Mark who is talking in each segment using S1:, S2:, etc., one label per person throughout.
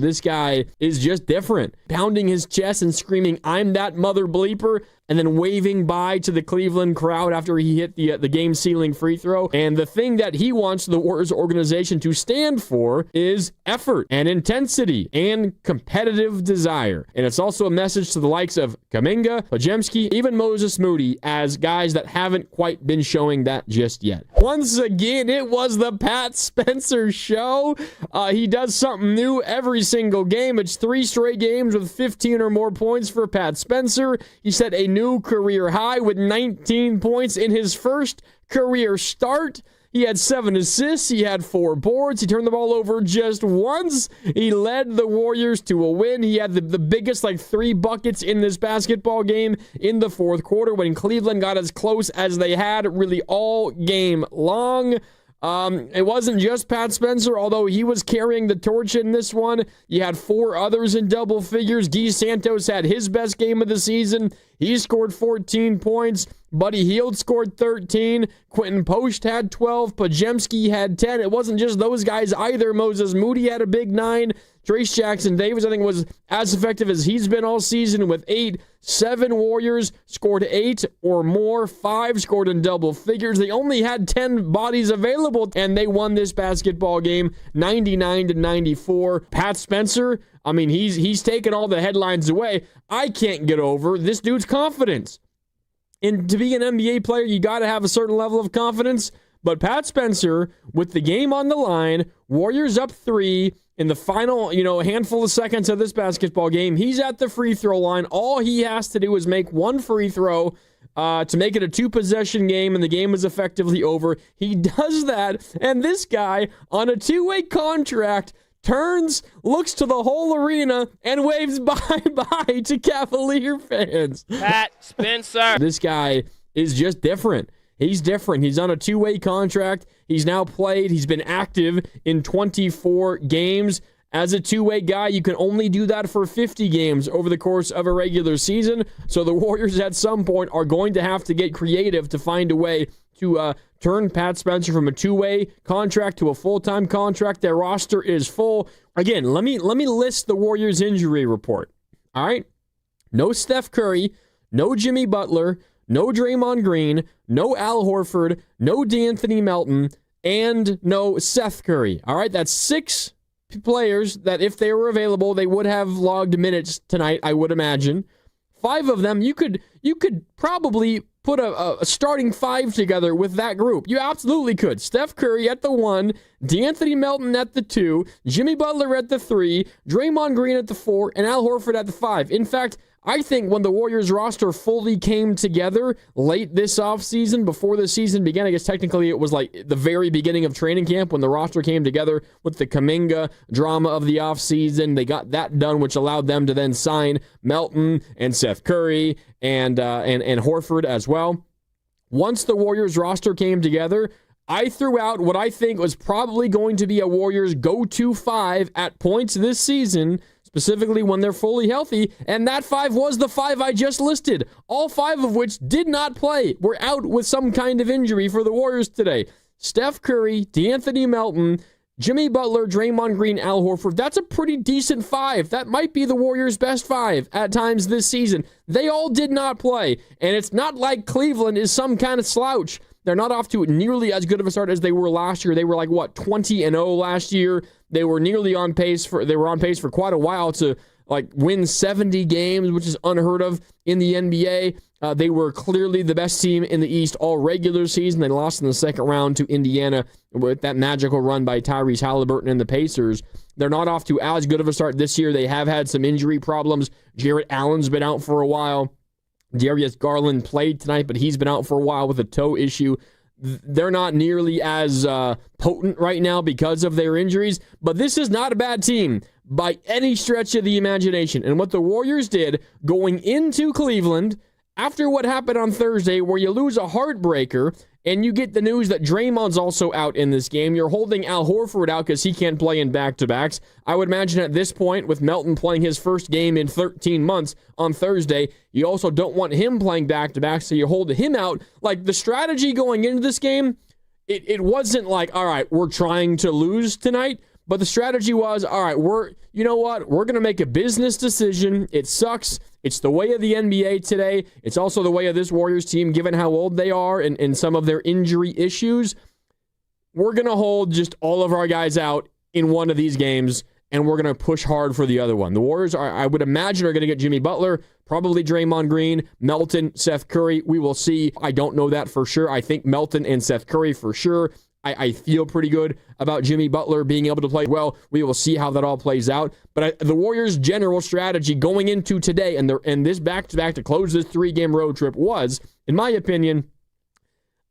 S1: This guy is just different, pounding his chest and screaming, "I'm that mother bleeper," and then waving bye to the Cleveland crowd after he hit the game-sealing free throw. And the thing that he wants the Warriors organization to stand for is effort and intensity and competitive desire. And it's also a message to the likes of Kuminga, Podziemski, even Moses Moody, as guys that haven't quite been showing that just yet. Once again, it was the Pat Spencer show. He does something new every single game. It's 3 straight games with 15 or more points for Pat Spencer. He set a new career high with 19 points in his first career start. He had 7 assists. He had 4 boards. He turned the ball over just once. He led the Warriors to a win. He had the biggest, 3 buckets in this basketball game in the fourth quarter when Cleveland got as close as they had really all game long. It wasn't just Pat Spencer, although he was carrying the torch in this one. You had 4 others in double figures. Guy Santos had his best game of the season. He scored 14 points. Buddy Hield scored 13. Quentin Post had 12. Podziemski had 10. It wasn't just those guys either. Moses Moody had a big 9. Trace Jackson-Davis, I think, was as effective as he's been all season with 8. 7 Warriors scored 8 or more. 5 scored in double figures. They only had 10 bodies available, and they won this basketball game 99-94. Pat Spencer, I mean, he's taken all the headlines away. I can't get over this dude's confidence. And to be an NBA player, you got to have a certain level of confidence. But Pat Spencer, with the game on the line, Warriors up 3 in the final, handful of seconds of this basketball game, he's at the free throw line. All he has to do is make 1 free throw to make it a 2-possession game, and the game is effectively over. He does that, and this guy on a 2-way contract turns, looks to the whole arena, and waves bye-bye to Cavalier fans.
S2: Pat Spencer.
S1: This guy is just different. He's different. He's on a 2-way contract. He's now played. He's been active in 24 games. As a 2-way guy, you can only do that for 50 games over the course of a regular season. So the Warriors at some point are going to have to get creative to find a way to turn Pat Spencer from a 2-way contract to a full-time contract. Their roster is full. Again, let me list the Warriors injury report. All right? No Steph Curry, no Jimmy Butler, no Draymond Green, no Al Horford, no D'Anthony Melton, and no Seth Curry. All right? That's 6 players that if they were available, they would have logged minutes tonight, I would imagine. 5 of them, you could probably put a starting 5 together with that group. You absolutely could. Steph Curry at the 1, D'Anthony Melton at the 2, Jimmy Butler at the 3, Draymond Green at the 4, and Al Horford at the 5. In fact, I think when the Warriors roster fully came together late this offseason, before the season began, I guess technically it was like the very beginning of training camp when the roster came together with the Kuminga drama of the offseason. They got that done, which allowed them to then sign Melton and Seth Curry and Horford as well. Once the Warriors roster came together, I threw out what I think was probably going to be a Warriors go-to 5 at points this season, specifically when they're fully healthy, and that 5 was the 5 I just listed, all 5 of which did not play, were out with some kind of injury for the Warriors today. Steph Curry, D'Anthony Melton, Jimmy Butler, Draymond Green, Al Horford. That's a pretty decent 5. That might be the Warriors' best 5 at times this season. They all did not play, and it's not like Cleveland is some kind of slouch. They're not off to nearly as good of a start as they were last year. They were 20-0 last year. They were on pace for quite a while to win 70 games, which is unheard of in the NBA. They were clearly the best team in the East all regular season. They lost in the second round to Indiana with that magical run by Tyrese Halliburton and the Pacers. They're not off to as good of a start this year. They have had some injury problems. Jarrett Allen's been out for a while. Darius Garland played tonight, but he's been out for a while with a toe issue. They're not nearly as potent right now because of their injuries, but this is not a bad team by any stretch of the imagination. And what the Warriors did going into Cleveland after what happened on Thursday, where you lose a heartbreaker and you get the news that Draymond's also out in this game, you're holding Al Horford out because he can't play in back-to-backs. I would imagine at this point, with Melton playing his first game in 13 months on Thursday, you also don't want him playing back-to-back, so you hold him out. The strategy going into this game, it wasn't all right, we're trying to lose tonight, But the strategy was, all right, you know what? We're going to make a business decision. It sucks. It's the way of the NBA today. It's also the way of this Warriors team, given how old they are and some of their injury issues. We're going to hold just all of our guys out in one of these games, and we're going to push hard for the other one. The Warriors, I would imagine, are going to get Jimmy Butler, probably Draymond Green, Melton, Seth Curry. We will see. I don't know that for sure. I think Melton and Seth Curry for sure. I feel pretty good about Jimmy Butler being able to play well. We will see how that all plays out. But the Warriors' general strategy going into today and this back-to-back to close this 3-game road trip was, in my opinion,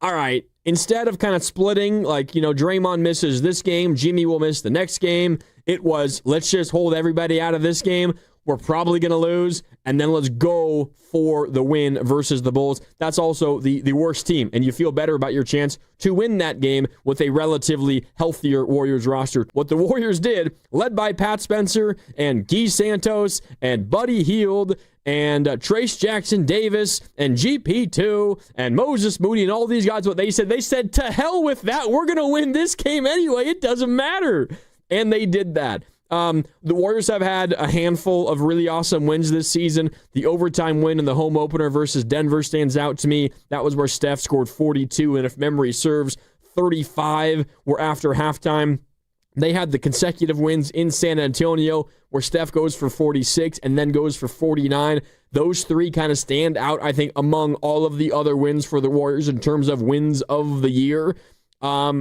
S1: all right, instead of kind of splitting, like, Draymond misses this game, Jimmy will miss the next game, it was, let's just hold everybody out of this game. We're probably going to lose, and then let's go for the win versus the Bulls. That's also the worst team, and you feel better about your chance to win that game with a relatively healthier Warriors roster. What the Warriors did, led by Pat Spencer and Guy Santos and Buddy Hield and Trace Jackson Davis and GP2 and Moses Moody and all these guys, what they said, to hell with that. We're going to win this game anyway. It doesn't matter. And they did that. The Warriors have had a handful of really awesome wins this season. The overtime win in the home opener versus Denver stands out to me. That was where Steph scored 42, and if memory serves, 35 were after halftime. They had the consecutive wins in San Antonio where Steph goes for 46 and then goes for 49. Those three kind of stand out, I think, among all of the other wins for the Warriors in terms of wins of the year.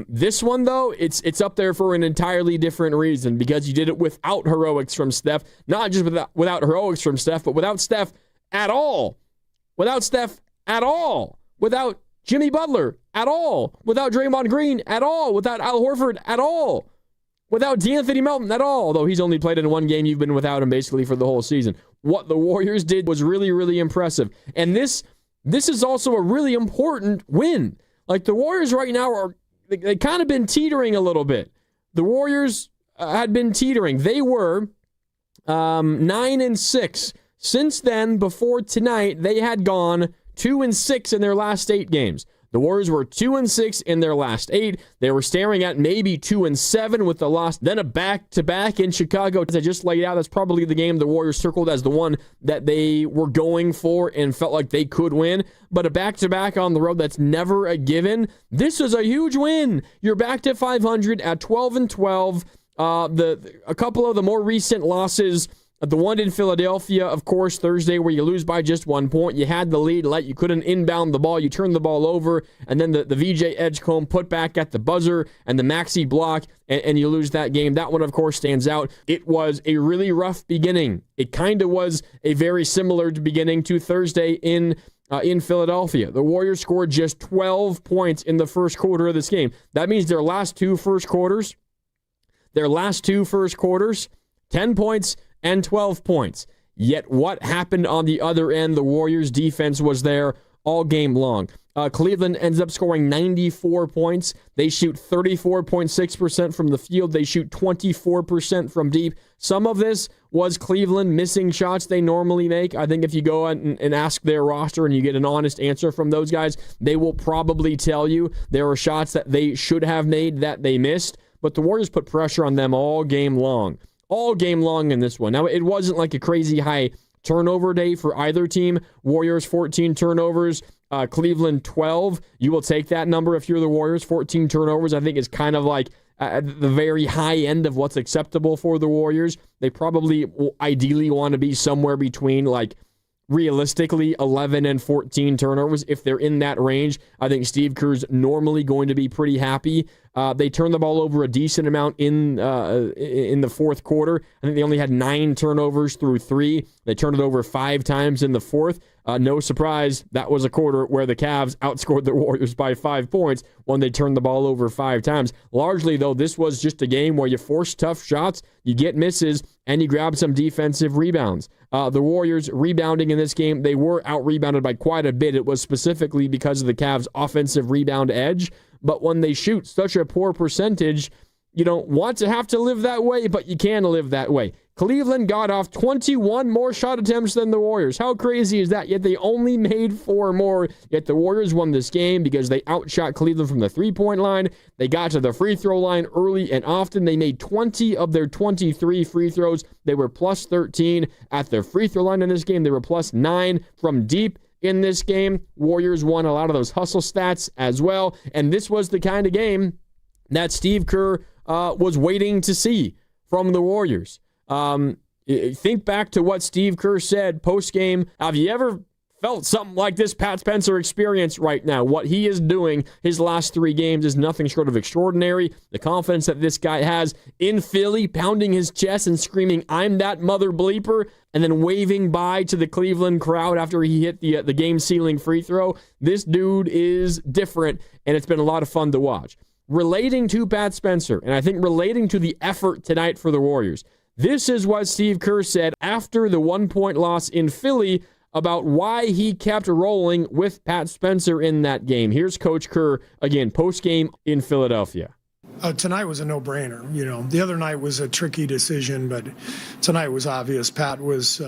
S1: This one, though, it's up there for an entirely different reason because you did it without heroics from Steph. Not just without heroics from Steph, but without Steph at all. Without Steph at all. Without Jimmy Butler at all. Without Draymond Green at all. Without Al Horford at all. Without D'Anthony Melton at all, although he's only played in one game. You've been without him basically for the whole season. What the Warriors did was really, really impressive. And this is also a really important win. Like, the Warriors right now they kind of been teetering a little bit. The Warriors had been teetering. They were 9-6. Since then, before tonight, they had gone 2-6 in their last 8 games. The Warriors were 2-6 in their last 8. They were staring at maybe 2-7 with the loss, then a back-to-back in Chicago. As I just laid out, that's probably the game the Warriors circled as the one that they were going for and felt like they could win. But a back-to-back on the road, that's never a given. This is a huge win. You're back to 500 at 12-12. A couple of the more recent losses, the one in Philadelphia, of course, Thursday, where you lose by just 1 point. You had the lead, you couldn't inbound the ball. You turned the ball over, and then the VJ Edgecombe put back at the buzzer, and the Maxey block, and you lose that game. That one, of course, stands out. It was a really rough beginning. It kind of was a very similar beginning to Thursday in Philadelphia. The Warriors scored just 12 points in the first quarter of this game. That means their last two first quarters, 10 points and 12 points. Yet what happened on the other end? The Warriors' defense was there all game long. Cleveland ends up scoring 94 points. They shoot 34.6% from the field. They shoot 24% from deep. Some of this was Cleveland missing shots they normally make. I think if you go and ask their roster and you get an honest answer from those guys, they will probably tell you there are shots that they should have made that they missed. But the Warriors put pressure on them all game long. All game long in this one. Now, it wasn't like a crazy high turnover day for either team. Warriors, 14 turnovers. Cleveland, 12. You will take that number if you're the Warriors. 14 turnovers, I think, is kind of like at the very high end of what's acceptable for the Warriors. They probably ideally want to be somewhere between, realistically, 11 and 14 turnovers. If they're in that range, I think Steve Kerr's normally going to be pretty happy. They turned the ball over a decent amount in the fourth quarter. I think they only had 9 turnovers through 3. They turned it over 5 times in the fourth. No surprise, that was a quarter where the Cavs outscored the Warriors by 5 points when they turned the ball over 5 times. Largely, though, this was just a game where you force tough shots, you get misses, and you grab some defensive rebounds. The Warriors rebounding in this game, they were out-rebounded by quite a bit. It was specifically because of the Cavs' offensive rebound edge. But when they shoot such a poor percentage, you don't want to have to live that way, but you can live that way. Cleveland got off 21 more shot attempts than the Warriors. How crazy is that? Yet they only made 4 more. Yet the Warriors won this game because they outshot Cleveland from the three-point line. They got to the free throw line early and often. They made 20 of their 23 free throws. They were plus 13 at the free throw line in this game. They were plus 9 from deep in this game. Warriors won a lot of those hustle stats as well. And this was the kind of game that Steve Kerr was waiting to see from the Warriors. Think back to what Steve Kerr said post-game. Have you ever felt something like this Pat Spencer experience right now? What he is doing his last 3 games is nothing short of extraordinary. The confidence that this guy has in Philly, pounding his chest and screaming, "I'm that mother bleeper," and then waving bye to the Cleveland crowd after he hit the game-sealing free throw. This dude is different, and it's been a lot of fun to watch. Relating to Pat Spencer, and I think relating to the effort tonight for the Warriors, this is what Steve Kerr said after the 1-point loss in Philly about why he kept rolling with Pat Spencer in that game. Here's Coach Kerr, again, post-game in Philadelphia.
S2: Tonight was a no-brainer. You know, the other night was a tricky decision, but tonight was obvious. Pat was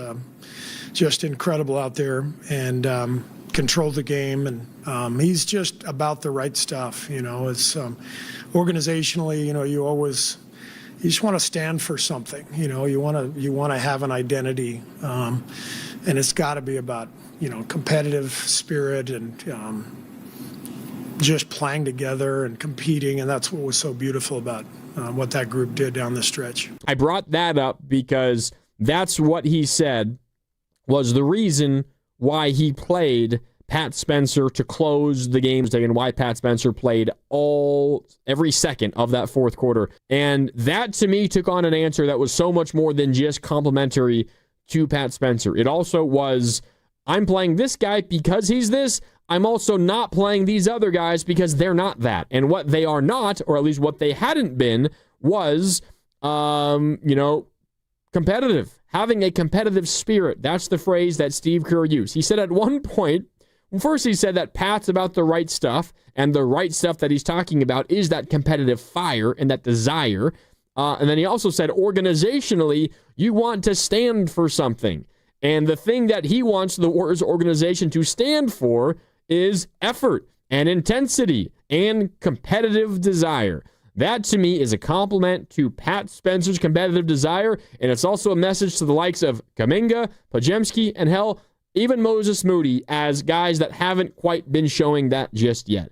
S2: just incredible out there and controlled the game, and he's just about the right stuff. You know, it's organizationally, you know, you just want to stand for something. You know, you want to have an identity, and it's got to be about, you know, competitive spirit and just playing together and competing, and that's what was so beautiful about what that group did down the stretch.
S1: I brought that up because that's what he said was the reason why he played Pat Spencer to close the games and why Pat Spencer played every second of that fourth quarter. And that, to me, took on an answer that was so much more than just complimentary to Pat Spencer. It also was, I'm playing this guy because he's this. I'm also not playing these other guys because they're not that. And what they are not, or at least what they hadn't been, was, competitive. Having a competitive spirit. That's the phrase that Steve Kerr used. He said at one point, first he said that Pat's about the right stuff, and the right stuff that he's talking about is that competitive fire and that desire. And then he also said, organizationally, you want to stand for something. And the thing that he wants the Warriors organization to stand for is effort and intensity and competitive desire. That, to me, is a compliment to Pat Spencer's competitive desire, and it's also a message to the likes of Kuminga, Podziemski, and hell, even Moses Moody as guys that haven't quite been showing that just yet.